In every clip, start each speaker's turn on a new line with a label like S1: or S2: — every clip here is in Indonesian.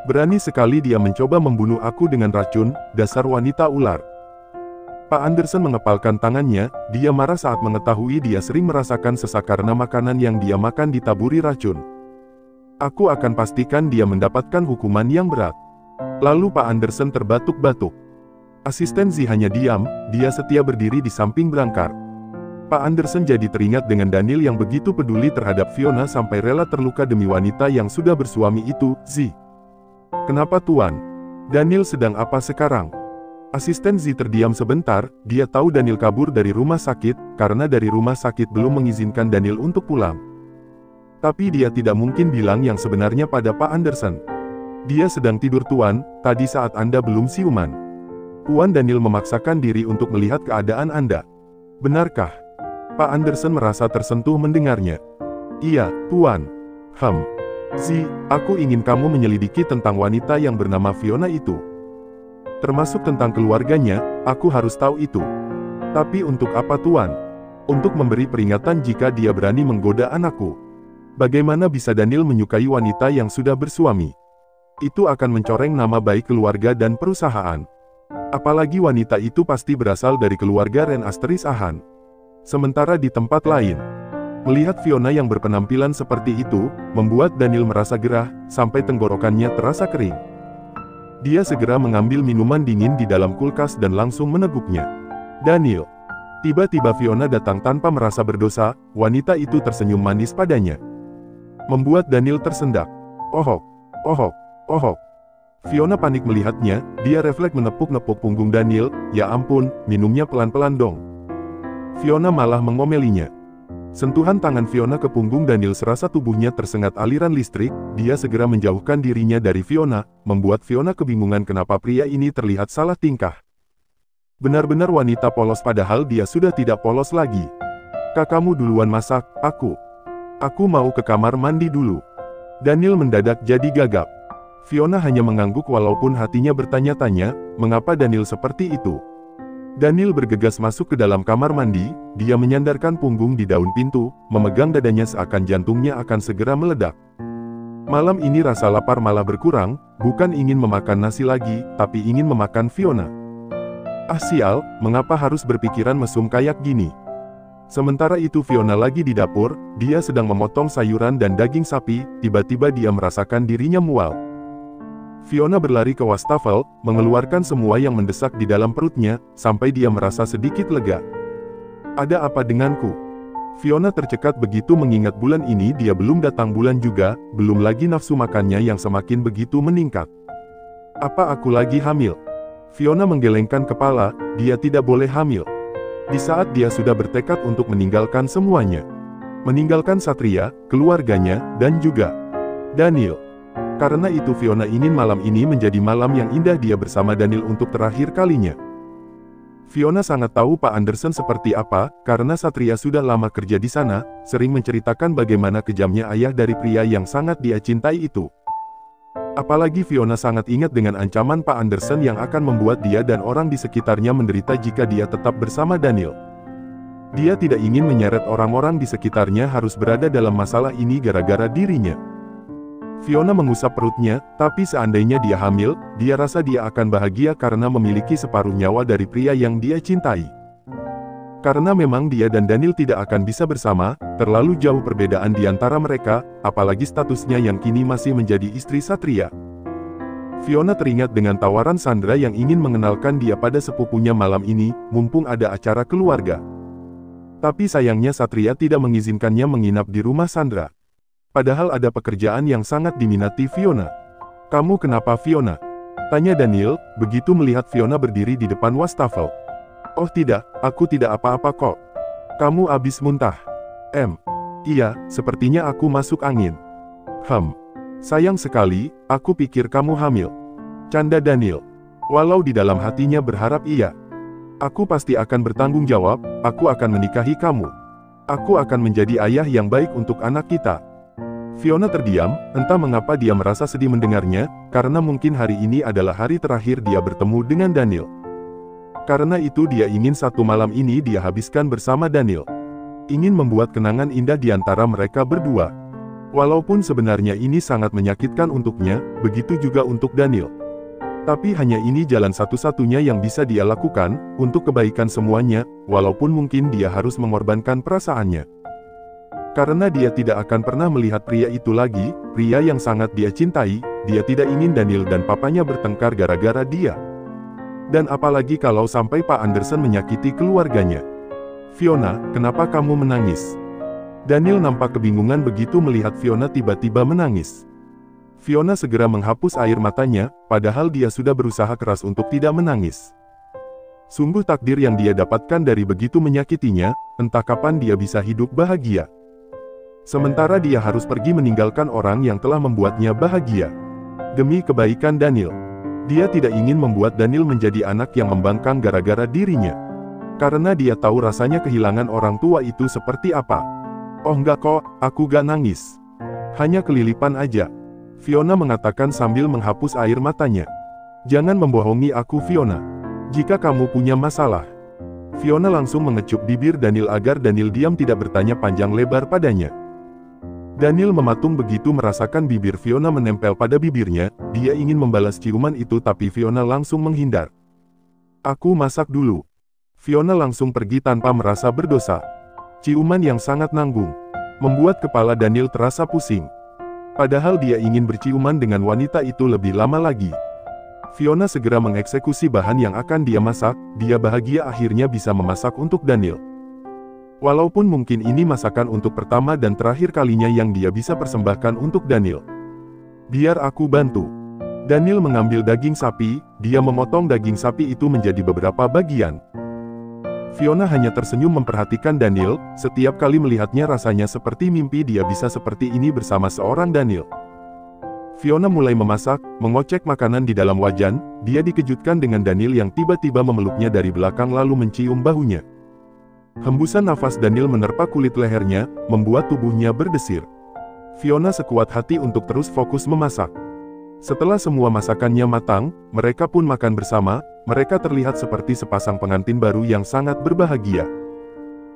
S1: Berani sekali dia mencoba membunuh aku dengan racun, dasar wanita ular. Pak Anderson mengepalkan tangannya, dia marah saat mengetahui dia sering merasakan sesak karena makanan yang dia makan ditaburi racun. Aku akan pastikan dia mendapatkan hukuman yang berat. Lalu Pak Anderson terbatuk-batuk. Asisten Zi hanya diam, dia setia berdiri di samping berangkar. Pak Anderson jadi teringat dengan Daniel yang begitu peduli terhadap Fiona sampai rela terluka demi wanita yang sudah bersuami itu. Zi. Kenapa Tuan? Daniel sedang apa sekarang? Asisten Zi terdiam sebentar, dia tahu Daniel kabur dari rumah sakit, karena dari rumah sakit belum mengizinkan Daniel untuk pulang. Tapi dia tidak mungkin bilang yang sebenarnya pada Pak Anderson. Dia sedang tidur Tuan, tadi saat Anda belum siuman. Tuan Daniel memaksakan diri untuk melihat keadaan Anda. Benarkah? Pak Anderson merasa tersentuh mendengarnya. Iya, Tuan. Zi, aku ingin kamu menyelidiki tentang wanita yang bernama Fiona itu. Termasuk tentang keluarganya, aku harus tahu itu. Tapi untuk apa Tuan? Untuk memberi peringatan jika dia berani menggoda anakku. Bagaimana bisa Daniel menyukai wanita yang sudah bersuami? Itu akan mencoreng nama baik keluarga dan perusahaan. Apalagi wanita itu pasti berasal dari keluarga Ren Asteris Ahan. Sementara di tempat lain, melihat Fiona yang berpenampilan seperti itu, membuat Daniel merasa gerah, sampai tenggorokannya terasa kering. Dia segera mengambil minuman dingin di dalam kulkas dan langsung meneguknya. Daniel. Tiba-tiba Fiona datang tanpa merasa berdosa, wanita itu tersenyum manis padanya. Membuat Daniel tersendak. Ohok, ohok, ohok. Fiona panik melihatnya, dia refleks menepuk-nepuk punggung Daniel, ya ampun, minumnya pelan-pelan dong. Fiona malah mengomelinya. Sentuhan tangan Fiona ke punggung Daniel serasa tubuhnya tersengat aliran listrik, dia segera menjauhkan dirinya dari Fiona, membuat Fiona kebingungan kenapa pria ini terlihat salah tingkah. Benar-benar wanita polos padahal dia sudah tidak polos lagi. Kakakmu duluan masak, Aku mau ke kamar mandi dulu. Daniel mendadak jadi gagap. Fiona hanya mengangguk walaupun hatinya bertanya-tanya, mengapa Daniel seperti itu. Daniel bergegas masuk ke dalam kamar mandi, dia menyandarkan punggung di daun pintu, memegang dadanya seakan jantungnya akan segera meledak. Malam ini rasa lapar malah berkurang, bukan ingin memakan nasi lagi, tapi ingin memakan Fiona. Ah sial, mengapa harus berpikiran mesum kayak gini? Sementara itu Fiona lagi di dapur, dia sedang memotong sayuran dan daging sapi, tiba-tiba dia merasakan dirinya mual. Fiona berlari ke wastafel, mengeluarkan semua yang mendesak di dalam perutnya, sampai dia merasa sedikit lega. Ada apa denganku? Fiona tercekat begitu mengingat bulan ini dia belum datang bulan juga, belum lagi nafsu makannya yang semakin begitu meningkat. Apa aku lagi hamil? Fiona menggelengkan kepala, dia tidak boleh hamil. Di saat dia sudah bertekad untuk meninggalkan semuanya. Meninggalkan Satria, keluarganya, dan juga Daniel. Karena itu Fiona ingin malam ini menjadi malam yang indah dia bersama Daniel untuk terakhir kalinya. Fiona sangat tahu Pak Anderson seperti apa, karena Satria sudah lama kerja di sana, sering menceritakan bagaimana kejamnya ayah dari pria yang sangat dia cintai itu. Apalagi Fiona sangat ingat dengan ancaman Pak Anderson yang akan membuat dia dan orang di sekitarnya menderita jika dia tetap bersama Daniel. Dia tidak ingin menyeret orang-orang di sekitarnya harus berada dalam masalah ini gara-gara dirinya. Fiona mengusap perutnya, tapi seandainya dia hamil, dia rasa dia akan bahagia karena memiliki separuh nyawa dari pria yang dia cintai. Karena memang dia dan Daniel tidak akan bisa bersama, terlalu jauh perbedaan di antara mereka, apalagi statusnya yang kini masih menjadi istri Satria. Fiona teringat dengan tawaran Sandra yang ingin mengenalkan dia pada sepupunya malam ini, mumpung ada acara keluarga. Tapi sayangnya Satria tidak mengizinkannya menginap di rumah Sandra. Padahal ada pekerjaan yang sangat diminati Fiona. Kamu kenapa Fiona? Tanya Daniel, begitu melihat Fiona berdiri di depan wastafel. Oh tidak, aku tidak apa-apa kok. Kamu habis muntah. Iya, sepertinya aku masuk angin. Sayang sekali, aku pikir kamu hamil. Canda Daniel. Walau di dalam hatinya berharap iya. Aku pasti akan bertanggung jawab, aku akan menikahi kamu. Aku akan menjadi ayah yang baik untuk anak kita. Fiona terdiam, entah mengapa dia merasa sedih mendengarnya, karena mungkin hari ini adalah hari terakhir dia bertemu dengan Daniel. Karena itu dia ingin satu malam ini dia habiskan bersama Daniel. Ingin membuat kenangan indah di antara mereka berdua. Walaupun sebenarnya ini sangat menyakitkan untuknya, begitu juga untuk Daniel. Tapi hanya ini jalan satu-satunya yang bisa dia lakukan, untuk kebaikan semuanya, walaupun mungkin dia harus mengorbankan perasaannya. Karena dia tidak akan pernah melihat pria itu lagi, pria yang sangat dia cintai, dia tidak ingin Daniel dan papanya bertengkar gara-gara dia. Dan apalagi kalau sampai Pak Anderson menyakiti keluarganya. Fiona, kenapa kamu menangis? Daniel nampak kebingungan begitu melihat Fiona tiba-tiba menangis. Fiona segera menghapus air matanya, padahal dia sudah berusaha keras untuk tidak menangis. Sungguh takdir yang dia dapatkan dari begitu menyakitinya, entah kapan dia bisa hidup bahagia. Sementara dia harus pergi meninggalkan orang yang telah membuatnya bahagia. Demi kebaikan Daniel. Dia tidak ingin membuat Daniel menjadi anak yang membangkang gara-gara dirinya. Karena dia tahu rasanya kehilangan orang tua itu seperti apa. Oh enggak kok, aku gak nangis. Hanya kelilipan aja. Fiona mengatakan sambil menghapus air matanya. Jangan membohongi aku Fiona. Jika kamu punya masalah. Fiona langsung mengecup bibir Daniel agar Daniel diam tidak bertanya panjang lebar padanya. Daniel mematung begitu merasakan bibir Fiona menempel pada bibirnya, dia ingin membalas ciuman itu tapi Fiona langsung menghindar. Aku masak dulu. Fiona langsung pergi tanpa merasa berdosa. Ciuman yang sangat nanggung, membuat kepala Daniel terasa pusing. Padahal dia ingin berciuman dengan wanita itu lebih lama lagi. Fiona segera mengeksekusi bahan yang akan dia masak, dia bahagia akhirnya bisa memasak untuk Daniel. Walaupun mungkin ini masakan untuk pertama dan terakhir kalinya yang dia bisa persembahkan untuk Daniel. Biar aku bantu. Daniel mengambil daging sapi, dia memotong daging sapi itu menjadi beberapa bagian. Fiona hanya tersenyum memperhatikan Daniel, setiap kali melihatnya rasanya seperti mimpi dia bisa seperti ini bersama seorang Daniel. Fiona mulai memasak, mengocek makanan di dalam wajan, dia dikejutkan dengan Daniel yang tiba-tiba memeluknya dari belakang lalu mencium bahunya. Hembusan nafas Daniel menerpa kulit lehernya, membuat tubuhnya berdesir. Fiona sekuat hati untuk terus fokus memasak. Setelah semua masakannya matang, mereka pun makan bersama, mereka terlihat seperti sepasang pengantin baru yang sangat berbahagia.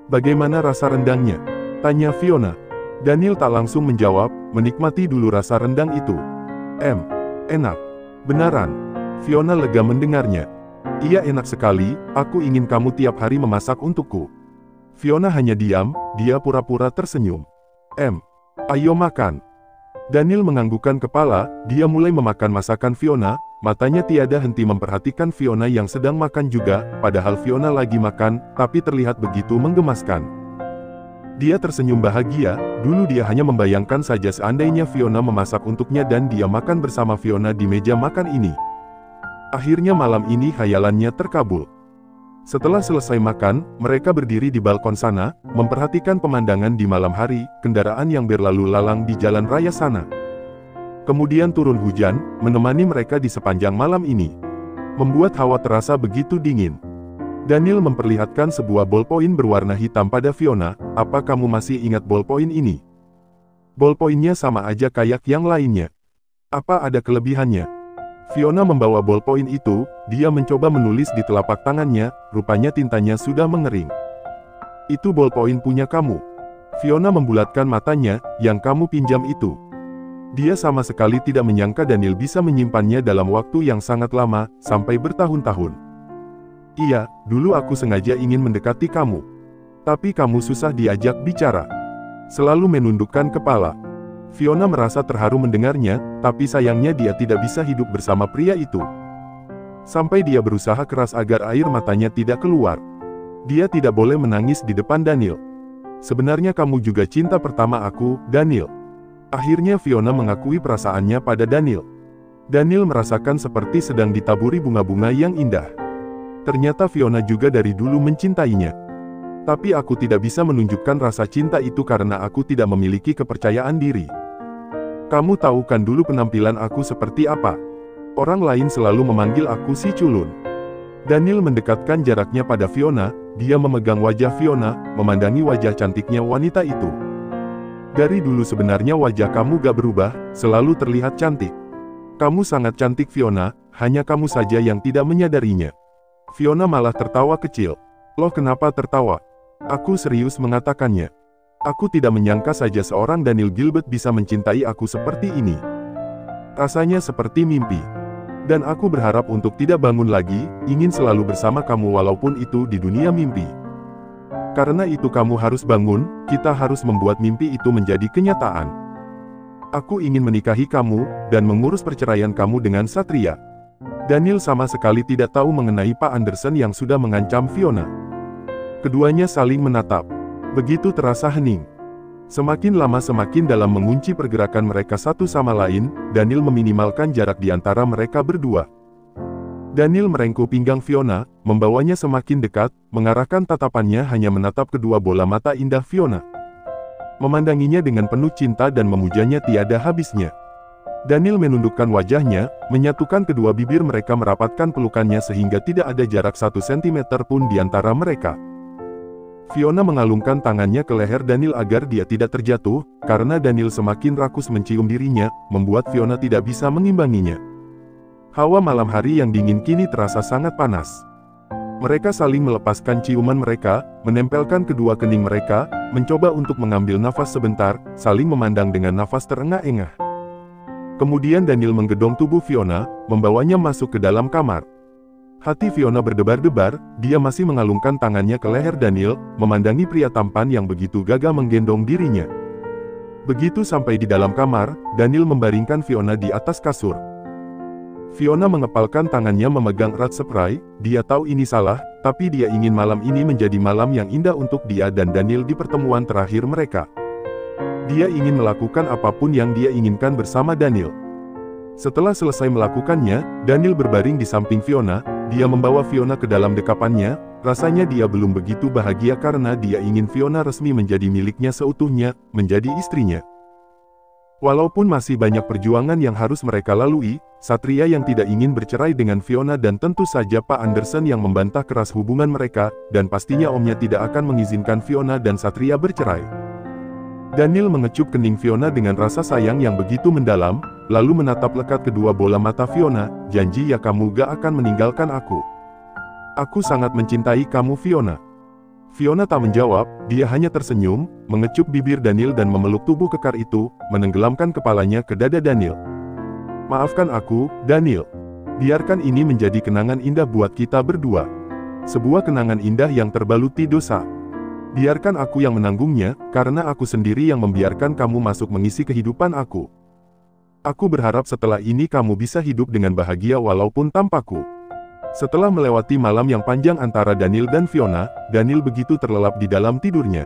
S1: Bagaimana rasa rendangnya? Tanya Fiona. Daniel tak langsung menjawab, menikmati dulu rasa rendang itu. Enak. Benaran. Fiona lega mendengarnya. Iya enak sekali, aku ingin kamu tiap hari memasak untukku. Fiona hanya diam, dia pura-pura tersenyum. Ayo makan. Daniel menganggukkan kepala, dia mulai memakan masakan Fiona, matanya tiada henti memperhatikan Fiona yang sedang makan juga, padahal Fiona lagi makan, tapi terlihat begitu menggemaskan. Dia tersenyum bahagia, dulu dia hanya membayangkan saja seandainya Fiona memasak untuknya dan dia makan bersama Fiona di meja makan ini. Akhirnya malam ini khayalannya terkabul. Setelah selesai makan, mereka berdiri di balkon sana, memperhatikan pemandangan di malam hari, kendaraan yang berlalu lalang di jalan raya sana. Kemudian turun hujan, menemani mereka di sepanjang malam ini. Membuat hawa terasa begitu dingin. Daniel memperlihatkan sebuah bolpoin berwarna hitam pada Fiona, apa kamu masih ingat bolpoin ini? Bolpoinnya sama aja kayak yang lainnya. Apa ada kelebihannya? Fiona membawa bolpoin itu, dia mencoba menulis di telapak tangannya, rupanya tintanya sudah mengering. Itu bolpoin punya kamu. Fiona membulatkan matanya, yang kamu pinjam itu. Dia sama sekali tidak menyangka Daniel bisa menyimpannya dalam waktu yang sangat lama, sampai bertahun-tahun. Iya, dulu aku sengaja ingin mendekati kamu. Tapi kamu susah diajak bicara. Selalu menundukkan kepala. Fiona merasa terharu mendengarnya, tapi sayangnya dia tidak bisa hidup bersama pria itu. Sampai dia berusaha keras agar air matanya tidak keluar. Dia tidak boleh menangis di depan Daniel. Sebenarnya kamu juga cinta pertama aku, Daniel. Akhirnya Fiona mengakui perasaannya pada Daniel. Daniel merasakan seperti sedang ditaburi bunga-bunga yang indah. Ternyata Fiona juga dari dulu mencintainya. Tapi aku tidak bisa menunjukkan rasa cinta itu karena aku tidak memiliki kepercayaan diri. Kamu tahu kan dulu penampilan aku seperti apa? Orang lain selalu memanggil aku si culun. Daniel mendekatkan jaraknya pada Fiona, dia memegang wajah Fiona, memandangi wajah cantiknya wanita itu. Dari dulu sebenarnya wajah kamu gak berubah, selalu terlihat cantik. Kamu sangat cantik Fiona, hanya kamu saja yang tidak menyadarinya. Fiona malah tertawa kecil. Loh kenapa tertawa? Aku serius mengatakannya. Aku tidak menyangka saja seorang Daniel Gilbert bisa mencintai aku seperti ini. Rasanya seperti mimpi. Dan aku berharap untuk tidak bangun lagi, ingin selalu bersama kamu walaupun itu di dunia mimpi. Karena itu kamu harus bangun, kita harus membuat mimpi itu menjadi kenyataan. Aku ingin menikahi kamu, dan mengurus perceraian kamu dengan Satria. Daniel sama sekali tidak tahu mengenai Pak Anderson yang sudah mengancam Fiona. Keduanya saling menatap. Begitu terasa hening. Semakin lama semakin dalam mengunci pergerakan mereka satu sama lain, Daniel meminimalkan jarak di antara mereka berdua. Daniel merengkuh pinggang Fiona, membawanya semakin dekat, mengarahkan tatapannya hanya menatap kedua bola mata indah Fiona. Memandanginya dengan penuh cinta dan memujanya tiada habisnya. Daniel menundukkan wajahnya, menyatukan kedua bibir mereka merapatkan pelukannya sehingga tidak ada jarak 1 cm pun di antara mereka. Fiona mengalungkan tangannya ke leher Daniel agar dia tidak terjatuh, karena Daniel semakin rakus mencium dirinya, membuat Fiona tidak bisa mengimbanginya. Hawa malam hari yang dingin kini terasa sangat panas. Mereka saling melepaskan ciuman mereka, menempelkan kedua kening mereka, mencoba untuk mengambil nafas sebentar, saling memandang dengan nafas terengah-engah. Kemudian Daniel menggedong tubuh Fiona, membawanya masuk ke dalam kamar. Hati Fiona berdebar-debar, dia masih mengalungkan tangannya ke leher Daniel, memandangi pria tampan yang begitu gagah menggendong dirinya. Begitu sampai di dalam kamar, Daniel membaringkan Fiona di atas kasur. Fiona mengepalkan tangannya memegang erat spray, dia tahu ini salah, tapi dia ingin malam ini menjadi malam yang indah untuk dia dan Daniel di pertemuan terakhir mereka. Dia ingin melakukan apapun yang dia inginkan bersama Daniel. Setelah selesai melakukannya, Daniel berbaring di samping Fiona, dia membawa Fiona ke dalam dekapannya, rasanya dia belum begitu bahagia karena dia ingin Fiona resmi menjadi miliknya seutuhnya, menjadi istrinya. Walaupun masih banyak perjuangan yang harus mereka lalui, Satria yang tidak ingin bercerai dengan Fiona dan tentu saja Pak Anderson yang membantah keras hubungan mereka, dan pastinya omnya tidak akan mengizinkan Fiona dan Satria bercerai. Daniel mengecup kening Fiona dengan rasa sayang yang begitu mendalam, lalu menatap lekat kedua bola mata Fiona, janji ya kamu gak akan meninggalkan aku. Aku sangat mencintai kamu Fiona. Fiona tak menjawab, dia hanya tersenyum, mengecup bibir Daniel dan memeluk tubuh kekar itu, menenggelamkan kepalanya ke dada Daniel. Maafkan aku, Daniel. Biarkan ini menjadi kenangan indah buat kita berdua. Sebuah kenangan indah yang terbaluti dosa. Biarkan aku yang menanggungnya, karena aku sendiri yang membiarkan kamu masuk mengisi kehidupan aku. Aku berharap setelah ini kamu bisa hidup dengan bahagia walaupun tanpaku. Setelah melewati malam yang panjang antara Daniel dan Fiona, Daniel begitu terlelap di dalam tidurnya.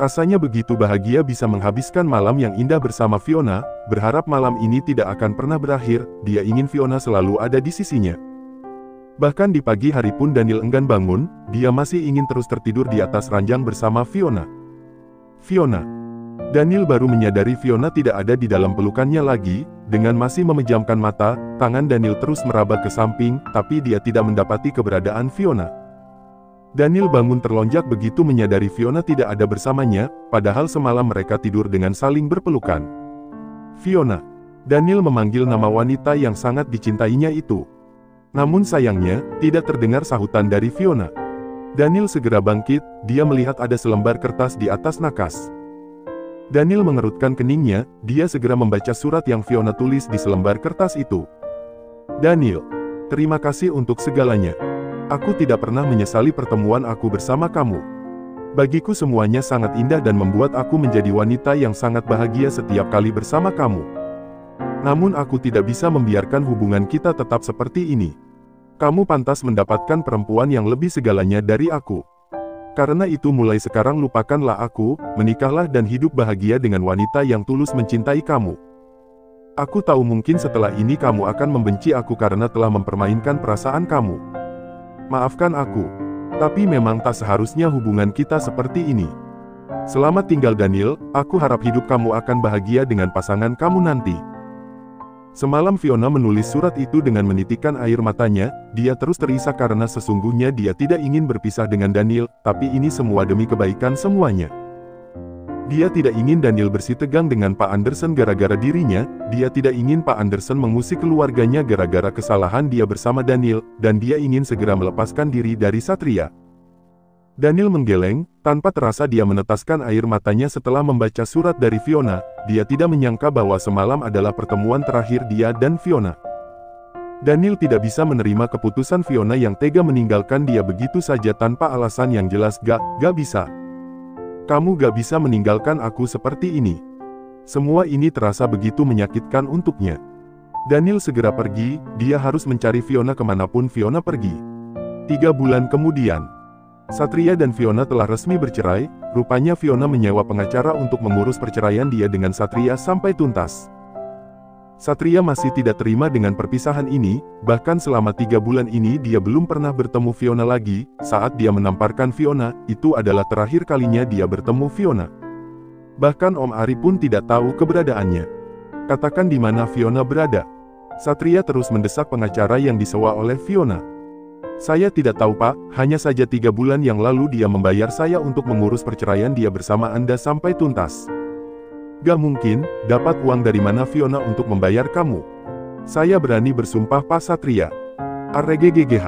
S1: Rasanya begitu bahagia bisa menghabiskan malam yang indah bersama Fiona, berharap malam ini tidak akan pernah berakhir, dia ingin Fiona selalu ada di sisinya. Bahkan di pagi hari pun Daniel enggan bangun, dia masih ingin terus tertidur di atas ranjang bersama Fiona. Fiona. Daniel baru menyadari Fiona tidak ada di dalam pelukannya lagi, dengan masih memejamkan mata, tangan Daniel terus meraba ke samping, tapi dia tidak mendapati keberadaan Fiona. Daniel bangun terlonjak begitu menyadari Fiona tidak ada bersamanya, padahal semalam mereka tidur dengan saling berpelukan. Fiona. Daniel memanggil nama wanita yang sangat dicintainya itu. Namun sayangnya, tidak terdengar sahutan dari Fiona. Daniel segera bangkit, dia melihat ada selembar kertas di atas nakas. Daniel mengerutkan keningnya, dia segera membaca surat yang Fiona tulis di selembar kertas itu. Daniel, terima kasih untuk segalanya. Aku tidak pernah menyesali pertemuan aku bersama kamu. Bagiku semuanya sangat indah dan membuat aku menjadi wanita yang sangat bahagia setiap kali bersama kamu. Namun aku tidak bisa membiarkan hubungan kita tetap seperti ini. Kamu pantas mendapatkan perempuan yang lebih segalanya dari aku. Karena itu mulai sekarang lupakanlah aku, menikahlah dan hidup bahagia dengan wanita yang tulus mencintai kamu. Aku tahu mungkin setelah ini kamu akan membenci aku karena telah mempermainkan perasaan kamu. Maafkan aku. Tapi memang tak seharusnya hubungan kita seperti ini. Selamat tinggal Daniel, aku harap hidup kamu akan bahagia dengan pasangan kamu nanti. Semalam Fiona menulis surat itu dengan menitikkan air matanya, dia terus terisak karena sesungguhnya dia tidak ingin berpisah dengan Daniel, tapi ini semua demi kebaikan semuanya. Dia tidak ingin Daniel bersitegang dengan Pak Anderson gara-gara dirinya, dia tidak ingin Pak Anderson mengusik keluarganya gara-gara kesalahan dia bersama Daniel, dan dia ingin segera melepaskan diri dari Satria. Daniel menggeleng, tanpa terasa dia menetaskan air matanya setelah membaca surat dari Fiona. Dia tidak menyangka bahwa semalam adalah pertemuan terakhir dia dan Fiona. Daniel tidak bisa menerima keputusan Fiona yang tega meninggalkan dia begitu saja tanpa alasan yang jelas. Gak bisa. Kamu gak bisa meninggalkan aku seperti ini. Semua ini terasa begitu menyakitkan untuknya. Daniel segera pergi, dia harus mencari Fiona kemanapun Fiona pergi. 3 bulan kemudian, Satria dan Fiona telah resmi bercerai. Rupanya Fiona menyewa pengacara untuk mengurus perceraian dia dengan Satria sampai tuntas. Satria masih tidak terima dengan perpisahan ini, bahkan selama 3 bulan ini dia belum pernah bertemu Fiona lagi. Saat dia menamparkan Fiona, itu adalah terakhir kalinya dia bertemu Fiona. Bahkan Om Ari pun tidak tahu keberadaannya. Katakan di mana Fiona berada. Satria terus mendesak pengacara yang disewa oleh Fiona. Saya tidak tahu Pak, hanya saja 3 bulan yang lalu dia membayar saya untuk mengurus perceraian dia bersama Anda sampai tuntas. Gak mungkin, dapat uang dari mana Fiona untuk membayar kamu? Saya berani bersumpah Pak Satria. Arregggh.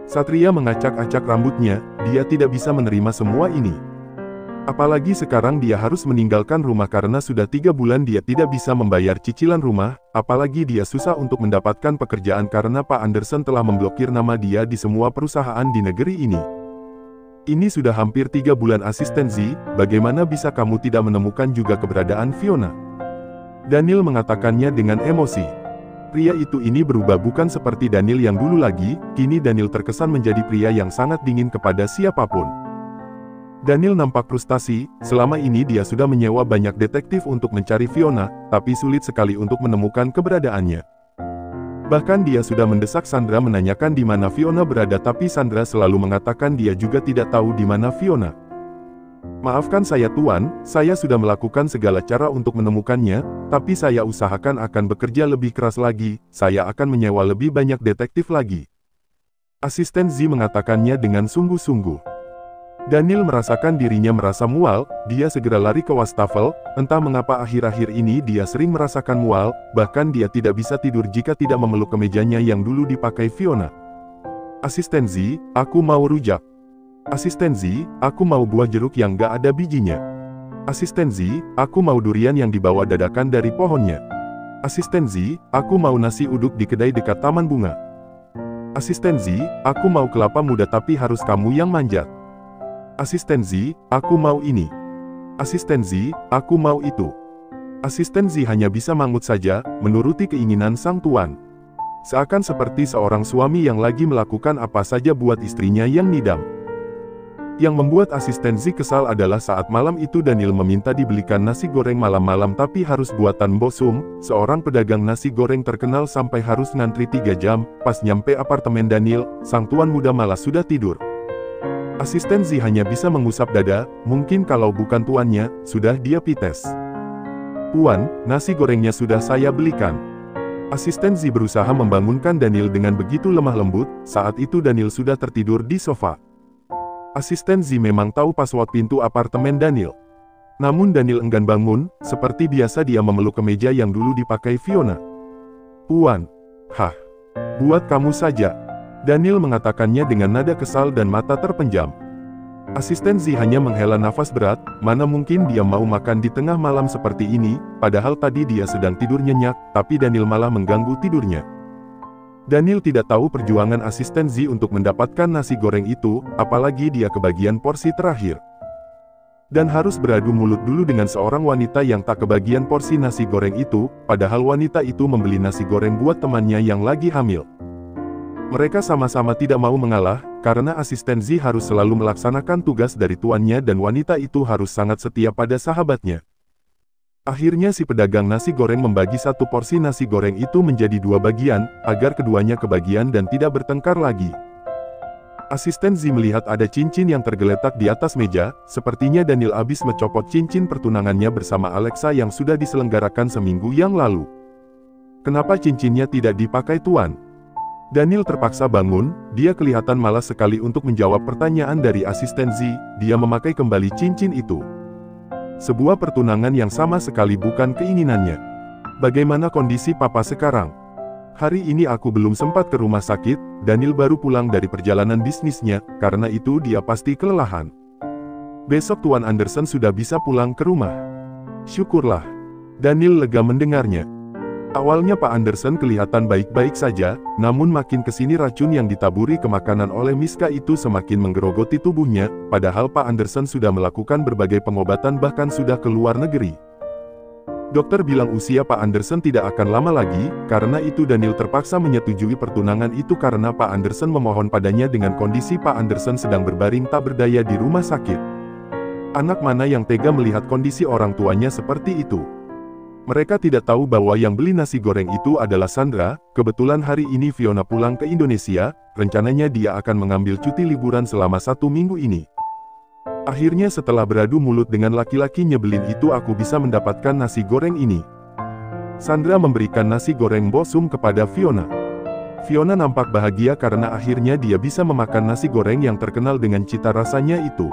S1: Satria mengacak-acak rambutnya, dia tidak bisa menerima semua ini. Apalagi sekarang dia harus meninggalkan rumah karena sudah 3 bulan dia tidak bisa membayar cicilan rumah, apalagi dia susah untuk mendapatkan pekerjaan karena Pak Anderson telah memblokir nama dia di semua perusahaan di negeri ini. Ini sudah hampir 3 bulan asistensi, bagaimana bisa kamu tidak menemukan juga keberadaan Fiona? Daniel mengatakannya dengan emosi. Pria itu ini berubah bukan seperti Daniel yang dulu lagi, kini Daniel terkesan menjadi pria yang sangat dingin kepada siapapun. Daniel nampak frustasi, selama ini dia sudah menyewa banyak detektif untuk mencari Fiona, tapi sulit sekali untuk menemukan keberadaannya. Bahkan dia sudah mendesak Sandra menanyakan di mana Fiona berada tapi Sandra selalu mengatakan dia juga tidak tahu di mana Fiona. Maafkan saya Tuan, saya sudah melakukan segala cara untuk menemukannya, tapi saya usahakan akan bekerja lebih keras lagi, saya akan menyewa lebih banyak detektif lagi. Asisten Z mengatakannya dengan sungguh-sungguh. Daniel merasakan dirinya merasa mual, dia segera lari ke wastafel, entah mengapa akhir-akhir ini dia sering merasakan mual, bahkan dia tidak bisa tidur jika tidak memeluk kemejanya yang dulu dipakai Fiona. Asisten Z, aku mau rujak. Asisten Z, aku mau buah jeruk yang gak ada bijinya. Asisten Z, aku mau durian yang dibawa dadakan dari pohonnya. Asisten Z, aku mau nasi uduk di kedai dekat taman bunga. Asisten Z, aku mau kelapa muda tapi harus kamu yang manjat. Asisten Z, aku mau ini. Asisten Z, aku mau itu. Asisten Z hanya bisa mangut saja, menuruti keinginan sang tuan. Seakan seperti seorang suami yang lagi melakukan apa saja buat istrinya yang nidam. Yang membuat asisten Z kesal adalah saat malam itu Daniel meminta dibelikan nasi goreng malam-malam tapi harus buatan Bosum, seorang pedagang nasi goreng terkenal sampai harus ngantri 3 jam, pas nyampe apartemen Daniel, sang tuan muda malah sudah tidur. Asisten Z hanya bisa mengusap dada, mungkin kalau bukan tuannya, sudah dia pites. Tuan, nasi gorengnya sudah saya belikan. Asisten Z berusaha membangunkan Daniel dengan begitu lemah lembut, saat itu Daniel sudah tertidur di sofa. Asisten Z memang tahu password pintu apartemen Daniel. Namun Daniel enggan bangun, seperti biasa dia memeluk kemeja yang dulu dipakai Fiona. Tuan, buat kamu saja. Daniel mengatakannya dengan nada kesal dan mata terpenjam. Asisten Z hanya menghela nafas berat, mana mungkin dia mau makan di tengah malam seperti ini, padahal tadi dia sedang tidur nyenyak, tapi Daniel malah mengganggu tidurnya. Daniel tidak tahu perjuangan asisten Z untuk mendapatkan nasi goreng itu, apalagi dia kebagian porsi terakhir. Dan harus beradu mulut dulu dengan seorang wanita yang tak kebagian porsi nasi goreng itu, padahal wanita itu membeli nasi goreng buat temannya yang lagi hamil. Mereka sama-sama tidak mau mengalah, karena asisten Z harus selalu melaksanakan tugas dari tuannya dan wanita itu harus sangat setia pada sahabatnya. Akhirnya si pedagang nasi goreng membagi satu porsi nasi goreng itu menjadi 2 bagian, agar keduanya kebagian dan tidak bertengkar lagi. Asisten Z melihat ada cincin yang tergeletak di atas meja, sepertinya Daniel habis mencopot cincin pertunangannya bersama Alexa yang sudah diselenggarakan seminggu yang lalu. Kenapa cincinnya tidak dipakai tuan? Daniel terpaksa bangun, dia kelihatan malas sekali untuk menjawab pertanyaan dari asisten Z, dia memakai kembali cincin itu. Sebuah pertunangan yang sama sekali bukan keinginannya. Bagaimana kondisi papa sekarang? Hari ini aku belum sempat ke rumah sakit, Daniel baru pulang dari perjalanan bisnisnya, karena itu dia pasti kelelahan. Besok Tuan Anderson sudah bisa pulang ke rumah. Syukurlah. Daniel lega mendengarnya. Awalnya Pak Anderson kelihatan baik-baik saja, namun makin kesini racun yang ditaburi ke makanan oleh Miska itu semakin menggerogoti tubuhnya, padahal Pak Anderson sudah melakukan berbagai pengobatan bahkan sudah ke luar negeri. Dokter bilang usia Pak Anderson tidak akan lama lagi, karena itu Daniel terpaksa menyetujui pertunangan itu karena Pak Anderson memohon padanya dengan kondisi Pak Anderson sedang berbaring tak berdaya di rumah sakit. Anak mana yang tega melihat kondisi orang tuanya seperti itu? Mereka tidak tahu bahwa yang beli nasi goreng itu adalah Sandra. Kebetulan hari ini Fiona pulang ke Indonesia, rencananya dia akan mengambil cuti liburan selama 1 minggu ini. Akhirnya setelah beradu mulut dengan laki-laki nyebelin itu aku bisa mendapatkan nasi goreng ini. Sandra memberikan nasi goreng bosum kepada Fiona. Fiona nampak bahagia karena akhirnya dia bisa memakan nasi goreng yang terkenal dengan cita rasanya itu.